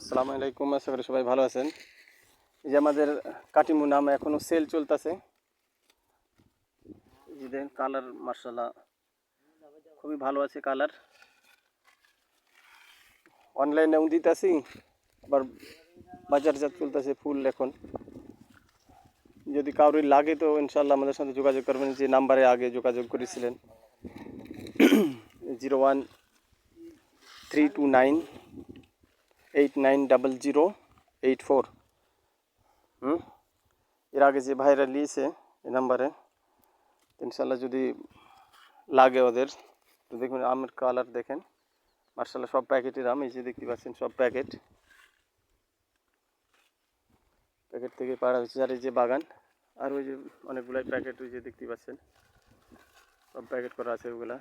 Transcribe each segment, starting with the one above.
আসসালামু আলাইকুম, আশা করি সবাই ভালো আছেন। এই যে আমাদের কাটিমু নাম এখনও সেল চলতেছে। এই যে দেখেন কালার মার্শাল্লাহ খুবই ভালো আছে কালার। অনলাইনেও দিতেছি, আবার বাজারজাত চলতেছে ফুল। এখন যদি কারোর লাগে তো ইনশাল্লাহ আমাদের সাথে যোগাযোগ করবেন, যে নাম্বারে আগে যোগাযোগ করেছিলেন 01329890084। এর আগে যে ভাইরা নিয়েছে এই নাম্বারে, ইনশাল্লাহ যদি লাগে ওদের তো দেখুন আমের কালার দেখেন মার্শাল্লাহ। সব প্যাকেটের আম, এই যে দেখতে পাচ্ছেন সব প্যাকেট থেকে পাড়া হয়েছে। আর এই যে বাগান, আর ওই যে অনেকগুলাই প্যাকেট ওই যে দেখতে পাচ্ছেন সব প্যাকেট করা আছে ওগুলা।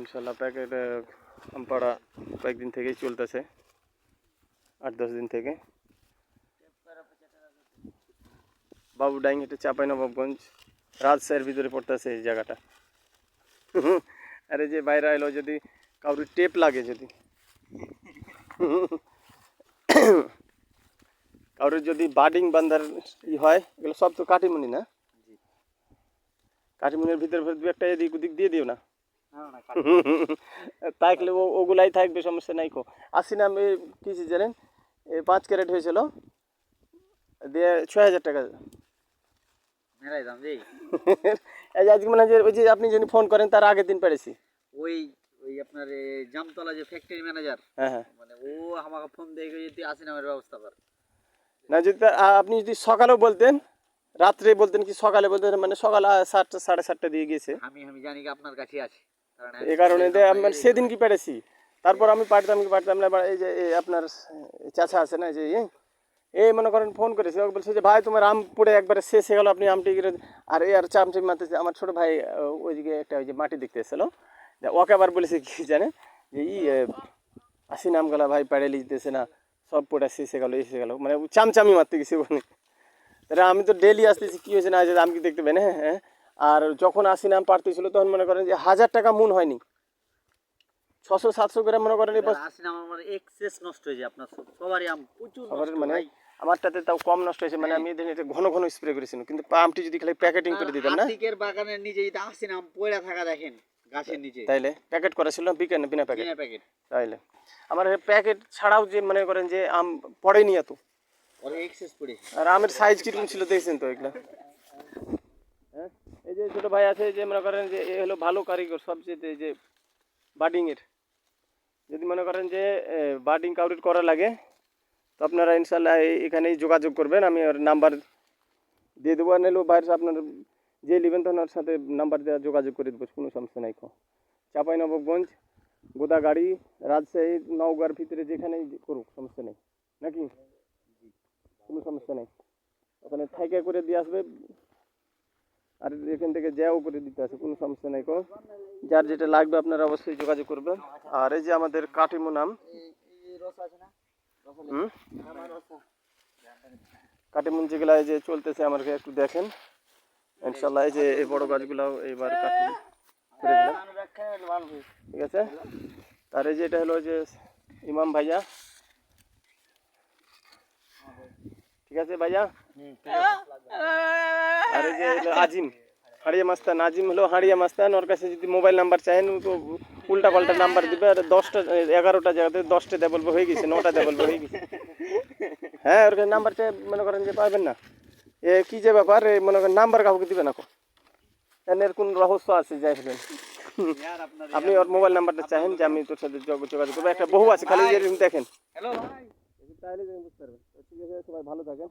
ইনশাল্লাহ প্যাকেট আম পাড়া কয়েকদিন থেকেই চলতেছে, 8-10 দিন থেকে। বাবু ডাইং, এটা চাঁপাইনবাবগঞ্জ রাজশাহীর ভিতরে পড়তেছে এই জায়গাটা। আর এই যে বাইরে এলো, যদি কারোর টেপ লাগে, যদি কারোর যদি বার্ডিং বান্ধার হয়, এগুলো সব তো কাটিমুনি না? কাটিমুনির ভিতরে দু একটা এদিক ওদিক দিয়ে দিও না, থাকলে ওগুলাই থাকবে, সমস্যা নাই। আসি না আমি কি জানেন, 5 ক্যারেট হয়েছিল, দিয়ে 6,000 টাকা। আজকে মানে যে ওই যে আপনি যদি ফোন করেন তার আগের দিন পেরেছি, ওই ওই আপনার জামতলা যে ফ্যাক্টরি ম্যানেজার, হ্যাঁ মানে ও আমাকে ফোন দিয়ে যদি আসি নামের ব্যবস্থা কর না। যদি আপনি যদি সকালেও বলতেন, রাত্রে বলতেন, কি সকালে বলতেন, মানে সকাল 7টা 7:30 দিয়ে গিয়েছে। আমি জানি কি আপনার কাছে আছে, এই কারণে আমি সেদিন কি পেরেছি। তারপর আমি পারতাম না। এই যে আপনার চাচা আছে না, যে এই মনে করেন ফোন করেছে, ওকে বলছে যে ভাই তোমার আম পড়ে একবারে শেষ হয়ে গেল, আপনি আমটি আর এই আর চামচি মারতেছে। আমার ছোটো ভাই ওইদিকে একটা ওই যে মাটি দেখতে এসেছিলো, ওকে আবার বলেছে কি জানে, যে আসি নামগুলা ভাই পেড়ে লিখতেছে না, সব পড়ে শেষ হয়ে গেলো, এসে গেলো, মানে চামচামি মারতে গেছে ওখানে। তাহলে আমি তো ডেলি আসতেছি, কী হয়েছে না, যে আমি কি দেখতে পেন। হ্যাঁ, আর যখন আসি নাম পারতেছিল তখন মনে করেন যে 1000 টাকা মন হয়নি, 600-700 গ্রাম মনে করেন নষ্ট হয়ে যায় আপনার সবারই আম প্রচুর, মানে আমারটাতে তাও কম নষ্ট হয়েছে। মানে আমি এটা ঘন ঘন স্প্রে করেছিলাম, কিন্তু আমটি যদি খালি প্যাকেটিং করে দিতাম না, আতিকের বাগানের নিচে যদি আসি নাম পড়ে থাকা দেখেন গাছের নিচে, তাইলে প্যাকেট করা ছিল বিনা প্যাকেট। তাইলে আমার প্যাকেট ছাড়াও যে মনে করেন যে আম পড়েনি এত, আর আমের সাইজ কিরকম ছিল দেখছেন তো এগুলা। হ্যাঁ, এই যে ছোটো ভাই আছে, যে মনে করেন যে এ হলো ভালো কারিগর সবচেয়ে, যে বার্ডিংয়ের। যদি মনে করেন যে বার্ডিং কাউরির করা লাগে তো আপনারা ইনশাল্লাহ এখানেই যোগাযোগ করবেন, আমি ওর নাম্বার দিয়ে দেবো। আর নিলেও বাইরে আপনার যে নেবেন তো ওনার সাথে নাম্বার দেওয়া যোগাযোগ করে দেবো, কোনো সমস্যা নাই। চাঁপাইনবাবগঞ্জ, গোদাগাড়ি, রাজশাহী, নওগাঁর ভিতরে যেখানেই করুক সমস্যা নেই, নাকি কোনো সমস্যা নেই। ওখানে থাইকা করে দিয়ে আসবে, আর এখান থেকে যাও করে দিতে আসে, কোনো সমস্যা নেই। যার যেটা লাগবে আপনারা অবশ্যই যোগাযোগ করবেন। আর এই যে আমাদের কাটিমু নাম, কাটিমুন যেগুলা এই যে চলতেছে, আমাকে একটু দেখেন ইনশাল্লাহ। এই যে এই বড় গাছগুলাও এইবার কাটি করে দিলাম, ঠিক আছে। আর এই যে এটা হলো যে ইমাম ভাইয়া, ঠিক আছে ভাইয়া। আর এই যে আজিম হাড়িয়া মাস্তান, আজিম হলো হাড়িয়া মাস্তান। ওর কাছে যদি মোবাইল নাম্বার চাহেন তো উল্টা পাল্টা নাম্বার দিবে, আর 10টা 11টা জায়গাতে 10টা দেয় বলবো হয়ে গেছে, 9টা দেয় বলবো হয়ে গেছে। হ্যাঁ, ওর কাছে নাম্বার চাই মনে করেন যে পাবেন না, কী যে ব্যাপার, মনে করেন নাম্বার কাউকে দিবে না, এর কোন রহস্য আছে যাই হোক। আপনি ওর মোবাইল নাম্বারটা চাহেন যে আমি তোর সাথে যোগাযোগ করবো, একটা বহু আছে খালি দেখেন, তাহলে বুঝতে পারবেন। ঠিক আছে, সবাই ভালো থাকেন।